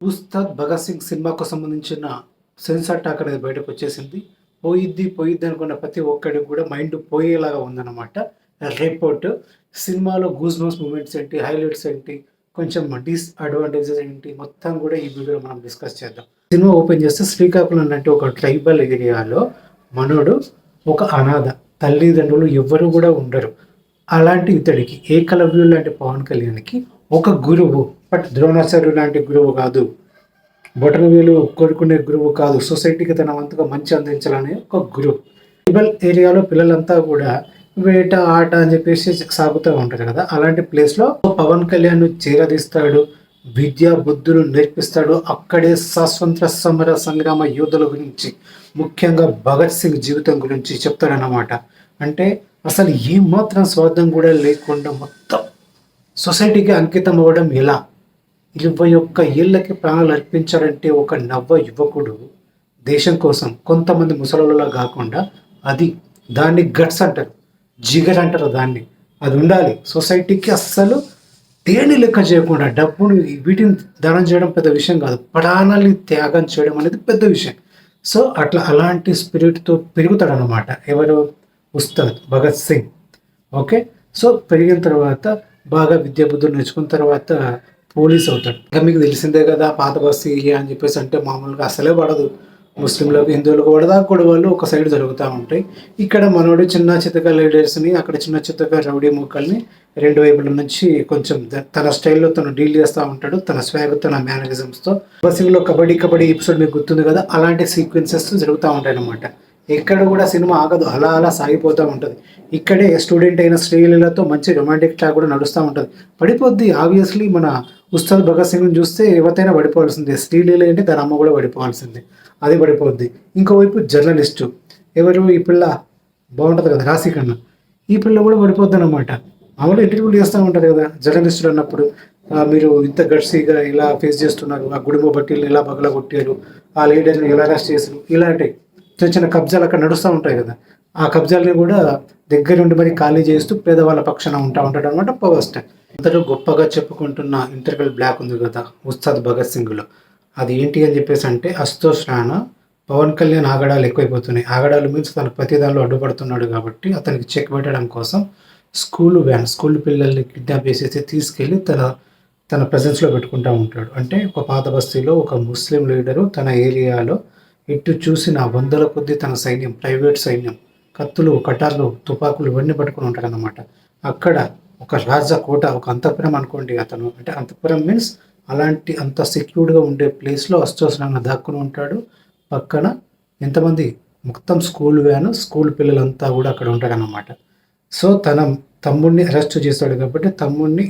ఉస్తాద్ భగత్ సింగ్ సినిమాకు సంబంధించిన censor talk అనేది బయటకు వచ్చేసింది. పోయిద్ది అనుకున్న ప్రతి ఒక్కడికి కూడా మైండ్ పోయేలాగా ఉందన్నమాట రిపోర్ట్. సినిమాలో గూస్ బంప్స్ మూమెంట్స్ ఏంటి, హైలైట్స్ ఏంటి, కొంచెం డిస్అడ్వాంటేజెస్ ఏంటి, మొత్తం కూడా ఈ వీడియోలో మనం డిస్కస్ చేద్దాం. సినిమా ఓపెన్ చేస్తే శ్రీకాకుళం లాంటి ఒక ట్రైబల్ ఏరియాలో మనోడు ఒక అనాథ, తల్లిదండ్రులు ఎవ్వరు కూడా ఉండరు. అలాంటి ఇతడికి ఏకలవ్యుడు లాంటి పవన్ కళ్యాణ్కి ఒక గురువు, బట్ ద్రోణాచార్యుడు లాంటి గురువు కాదు, బొటనవేలు కోరుకునే గురువు కాదు, సొసైటీకి తన వంతుగా మంచి అందించాలనే ఒక గురువు. ట్రైబల్ ఏరియాలో పిల్లలంతా కూడా వేట ఆట అని చెప్పేసి సాగుతూ ఉంటారు కదా, అలాంటి ప్లేస్లో పవన్ కళ్యాణ్ చేరదీస్తాడు, విద్యా బుద్ధులు నేర్పిస్తాడు. అక్కడే స్వాతంత్ర సమర సంగ్రామ యోధుల గురించి, ముఖ్యంగా భగత్ సింగ్ జీవితం గురించి చెప్తాడన్నమాట. అంటే అసలు ఏమాత్రం స్వార్థం కూడా లేకుండా మొత్తం సొసైటీకి అంకితం అవ్వడం ఎలా, 21 ఏళ్ళకి ప్రాణాలు అర్పించాడంటే ఒక నవ్వ యువకుడు దేశం కోసం, కొంతమంది ముసలిలా కాకుండా, దాన్ని గట్స్ అంటారు, జిగర్ అంటారు దాన్ని. అది ఉండాలి సొసైటీకి. అస్సలు దేని లెక్క చేయకుండా డబ్బును వీటిని దానం చేయడం పెద్ద విషయం కాదు, ప్రాణాలని త్యాగం చేయడం అనేది పెద్ద విషయం. సో అలాంటి స్పిరిట్తో పెరుగుతాడనమాట ఎవరు, ఉస్తాద్ భగత్ సింగ్. ఓకే, సో పెరిగిన తర్వాత బాగా విద్యాబుద్ధులు నేర్చుకున్న తర్వాత పోలీస్ అవుతాడు. ఇంకా మీకు తెలిసిందే కదా, పాత బస్సు ఏరియా అని చెప్పేసి అంటే మామూలుగా అసలే పడదు, ముస్లింలకు హిందువులకు పడదా గొడవలు ఒక సైడ్ జరుగుతూ ఉంటాయి. ఇక్కడ మనోడు చిన్న చిత్తక లీడర్స్ని, అక్కడ చిన్న చిత్తక రౌడీ ముక్కల్ని రెండు వైపుల నుంచి కొంచెం తన స్టైల్లో తను డీల్ చేస్తూ ఉంటాడు, తన స్వాగ్, తన మేనరిజమ్స్తో. బస్సింగ్లో కబడ్డీ ఎపిసోడ్ మీకు గుర్తుంది కదా, అలాంటి సీక్వెన్సెస్ జరుగుతూ ఉంటాయి అన్నమాట. ఎక్కడ కూడా సినిమా ఆగదు, అలా సాగిపోతూ ఉంటుంది. ఇక్కడే స్టూడెంట్ అయిన శ్రీలీలతో మంచి రొమాంటిక్ ట్రాక్ కూడా నడుస్తూ ఉంటుంది. పడిపోద్ది ఆబ్వియస్లీ. మన ఉస్తాద్ భగత్ సింగ్ని చూస్తే ఎవరైనా పడిపోవాల్సిందే, శ్రీలీల ఏంటి దాని అమ్మ కూడా పడిపోవాల్సిందే, అది పడిపోద్ది. ఇంకోవైపు జర్నలిస్టు ఎవరు, ఈ పిల్ల బాగుంటుంది కదా రాశి కన్నా, ఈ పిల్ల కూడా పడిపోద్ది అనమాట. మామూలు ఇంటర్వ్యూలు చేస్తూ ఉంటారు కదా జర్నలిస్టులు అన్నప్పుడు, మీరు ఇంత గట్సీగా ఇలా ఫేస్ చేస్తున్నారు, ఆ గుడుంబ బట్టీలు ఎలా బగల కొట్టారు, ఆ లీడర్ని ఎలా అరెస్ట్ చేశారు, ఇలాంటి చిన్న చిన్న కబ్జాలు అక్కడ నడుస్తూ ఉంటాయి కదా, ఆ కబ్జాలని కూడా దగ్గరుండి మరి ఖాళీ చేస్తూ పేదవాళ్ళ పక్షాన ఉంటాడు అనమాట పవర్ స్టార్. అందరూ గొప్పగా చెప్పుకుంటున్న ఇంటర్వెల్ బ్లాక్ ఉంది కదా ఉస్తాద్ భగత్ సింగ్లో, అది ఏంటి అని చెప్పేసి అంటే, అస్తోష్రాన పవన్ కళ్యాణ్ ఆగడాలు ఎక్కువైపోతున్నాయి. ఆగడాలు మీన్స్ తన ప్రతి దానిలో అడ్డుపడుతున్నాడు కాబట్టి అతనికి చెక్ పెట్టడం కోసం స్కూల్ పిల్లల్ని కిడ్నాప్ చేసేసి తీసుకెళ్ళి తన ప్రజెన్స్లో పెట్టుకుంటూ ఉంటాడు. అంటే ఒక పాత బస్తీలో ఒక ముస్లిం లీడరు తన ఏరియాలో ఇటు చూసిన వందల కొద్దీ తన సైన్యం, ప్రైవేట్ సైన్యం, కత్తులు, కటార్లు, తుపాకులు ఇవన్నీ పట్టుకుని ఉంటాడనమాట. అక్కడ ఒక రాజకోట, ఒక అంతఃపురం అనుకోండి అతను, అంటే అంతఃపురం మీన్స్ అలాంటి అంత సెక్యూర్డ్గా ఉండే ప్లేస్లో అస్తోస్రాన దాక్కుని ఉంటాడు. పక్కన ఎంతమంది, మొత్తం స్కూల్ పిల్లలంతా కూడా అక్కడ ఉంటాడనమాట. సో తన తమ్ముడిని అరెస్ట్ చేస్తాడు కాబట్టి తమ్ముడిని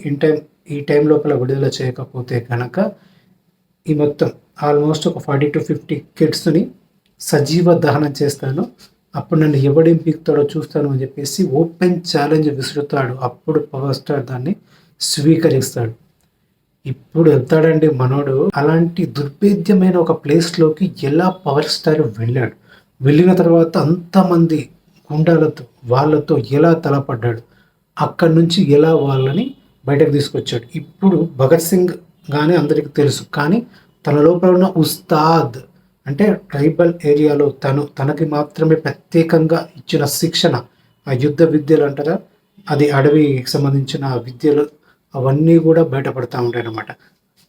ఈ టైం లోపల విడుదల చేయకపోతే కనుక ఈ మొత్తం ఆల్మోస్ట్ ఒక 40 to 50 కిడ్స్ని సజీవ దహనం చేస్తాను, అప్పుడు నన్ను ఎవడేం పీకుతాడో చూస్తాను అని చెప్పేసి ఓపెన్ ఛాలెంజ్ విసురుతాడు. అప్పుడు పవర్ స్టార్ దాన్ని స్వీకరిస్తాడు. ఇప్పుడు వెళ్తాడండి మనోడు. అలాంటి దుర్భేద్యమైన ఒక ప్లేస్లోకి ఎలా పవర్ స్టార్ వెళ్ళిన తర్వాత అంతమంది గుండాలతో వాళ్ళతో ఎలా తలపడ్డాడు, అక్కడి నుంచి ఎలా వాళ్ళని బయటకు తీసుకొచ్చాడు. ఇప్పుడు భగత్ సింగ్ గానే అందరికీ తెలుసు, కానీ తన లోపల ఉన్న ఉస్తాద్ అంటే ట్రైబల్ ఏరియాలో తనకి మాత్రమే ప్రత్యేకంగా ఇచ్చిన శిక్షణ, ఆ యుద్ధ విద్యలు అంటారా, అది అడవికి సంబంధించిన విద్యలు, అవన్నీ కూడా బయటపడతా ఉంటాయి అన్నమాట.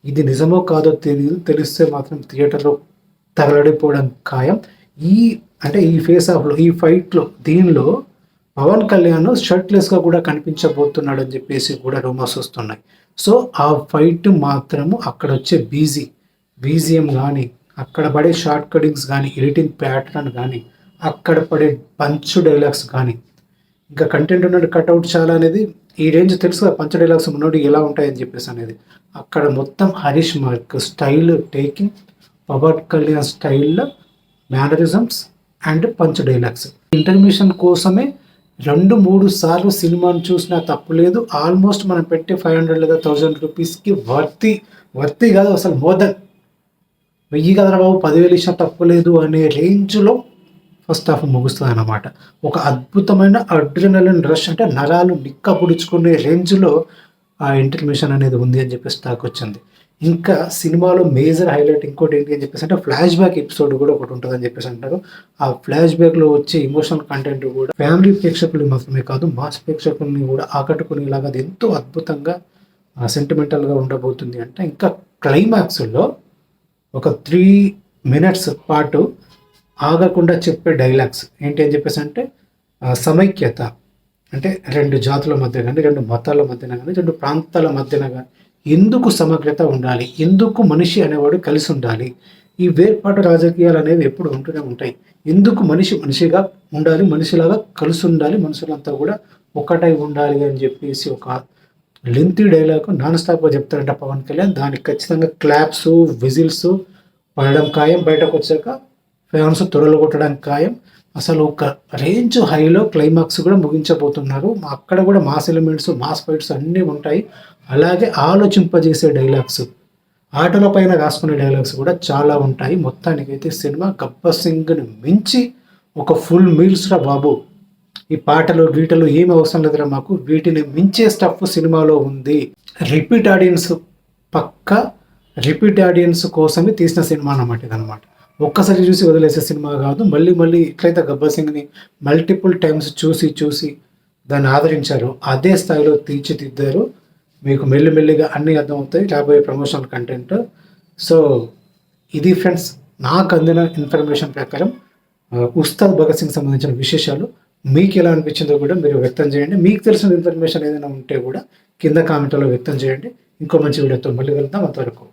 ఇది నిజమో కాదో తెలిస్తే మాత్రం థియేటర్లో తగలడిపోవడం ఖాయం. ఈ ఫేస్ ఆఫ్లో, ఈ ఫైట్లో, దీనిలో పవన్ కళ్యాణ్ షర్ట్లెస్గా కూడా కనిపించబోతున్నాడు అని చెప్పేసి కూడా రూమర్స్ వస్తున్నాయి. సో ఆ ఫైట్ మాత్రము అక్కడ వచ్చే బీజిఎం కానీ, అక్కడ పడే షార్ట్ కటింగ్స్ కానీ, ఎడిటింగ్ ప్యాటర్న్ కానీ, అక్కడ పడే పంచ్ డైలాగ్స్ కానీ, ఇంకా కంటెంట్ ఉన్నట్టు కట్అవుట్ చాలా అనేది ఈ రేంజ్ తెలుసు కదా, పంచ్ డైలాగ్స్ ఉన్నట్టు ఎలా ఉంటాయని చెప్పేసి అనేది. అక్కడ మొత్తం Harish mark style taking, Pawan Kalyan స్టైల్లో mannerisms and punch dialogues. Intermission కోసమే 2-3 సార్లు సినిమాను చూసినా తప్పు లేదు. ఆల్మోస్ట్ మనం పెట్టే 500 లేదా 1000 రూపీస్కి వర్తి కాదు, అసలు మోర్ దెన్ 1000 కదరా బాబు, 10,000 ఇచ్చినా తప్పు లేదు అనే రేంజ్లో ఫస్ట్ హాఫ్ ముగుస్తుంది అన్నమాట. ఒక అద్భుతమైన అడ్రినలిన్ రష్, అంటే నరాలు నిక్క పుడుచుకునే రేంజ్లో ఆ ఇంటర్మిషన్ అనేది ఉంది అని చెప్పేసి టాక్ వచ్చింది. ఇంకా సినిమాలో మేజర్ హైలైట్ ఇంకోటి ఏంటి అని చెప్పేసి అంటే ఫ్లాష్ బ్యాక్ ఎపిసోడ్ కూడా ఒకటి ఉంటుందని చెప్పేసి అంటారు. ఆ ఫ్లాష్ బ్యాక్లో వచ్చే ఎమోషనల్ కంటెంట్ కూడా ఫ్యామిలీ ప్రేక్షకులు మాత్రమే కాదు, మాస్ ప్రేక్షకుల్ని కూడా ఆకట్టుకునేలాగా అది ఎంతో అద్భుతంగా సెంటిమెంటల్గా ఉండబోతుంది. అంటే ఇంకా క్లైమాక్స్లో ఒక 3 minutes పాటు ఆగకుండా చెప్పే డైలాగ్స్ ఏంటి అని చెప్పేసి అంటే సమైక్యత, అంటే 2 జాతుల మధ్య కానీ, 2 మతాల మధ్యన కానీ, 2 ప్రాంతాల మధ్యన కానీ ఎందుకు సమగ్రత ఉండాలి, ఎందుకు మనిషి అనేవాడు కలిసి ఉండాలి, ఈ వేర్పాటు రాజకీయాలు అనేవి ఎప్పుడు ఉంటూనే ఉంటాయి, ఎందుకు మనిషి మనిషిగా ఉండాలి, మనిషిలాగా కలిసి ఉండాలి, మనుషులంతా కూడా ఒక్కటై ఉండాలి అని చెప్పేసి ఒక లెంతీ డైలాగ్ నాన్ స్టాప్గా చెప్తారంట పవన్ కళ్యాణ్. దానికి ఖచ్చితంగా క్లాప్స్, విజిల్స్ పడడం ఖాయం, బయటకు వచ్చాక ఫ్యాన్స్ త్వరలు కొట్టడానికి ఖాయం. అసలు ఒక రేంజ్ హైలో క్లైమాక్స్ కూడా ముగించబోతున్నారు. అక్కడ కూడా మాస్ ఎలిమెంట్స్, మాస్ ఫైట్స్ అన్నీ ఉంటాయి. అలాగే ఆలోచింపజేసే డైలాగ్స్, ఆటల పైన రాసుకునే డైలాగ్స్ కూడా చాలా ఉంటాయి. మొత్తానికైతే సినిమా గబ్బర్ సింగ్ని మించి ఒక ఫుల్ మీల్స్ రా బాబు. ఈ పాటలు గీటలు ఏమి అవసరం లేదురా మాకు, వీటిని మించే స్టఫ్ సినిమాలో ఉంది. రిపీట్ ఆడియన్స్, పక్క రిపీట్ ఆడియన్స్ కోసమే తీసిన సినిమా అన్నమాట ఇదనమాట. ఒక్కసారి చూసి వదిలేసే సినిమా కాదు. మళ్ళీ మళ్ళీ ఎట్లయితే గబ్బర్ సింగ్ని మల్టిపుల్ టైమ్స్ చూసి దాన్ని ఆదరించారు, అదే స్థాయిలో తీర్చిదిద్దారు. మీకు మెల్లిమెల్లిగా అన్నీ అర్థమవుతాయి రాబోయే ప్రమోషనల్ కంటెంట్. సో ఇది ఫ్రెండ్స్ నాకు అందిన ఇన్ఫర్మేషన్ ప్రకారం ఉస్తాద్ భగత్ సింగ్ సంబంధించిన విశేషాలు. మీకు ఎలా అనిపించిందో కూడా మీరు వ్యక్తం చేయండి. మీకు తెలిసిన ఇన్ఫర్మేషన్ ఏదైనా ఉంటే కూడా కింద కామెంట్లో వ్యక్తం చేయండి. ఇంకో మంచి వీడియోతో మళ్ళీ వెళ్తాం. అంతవరకు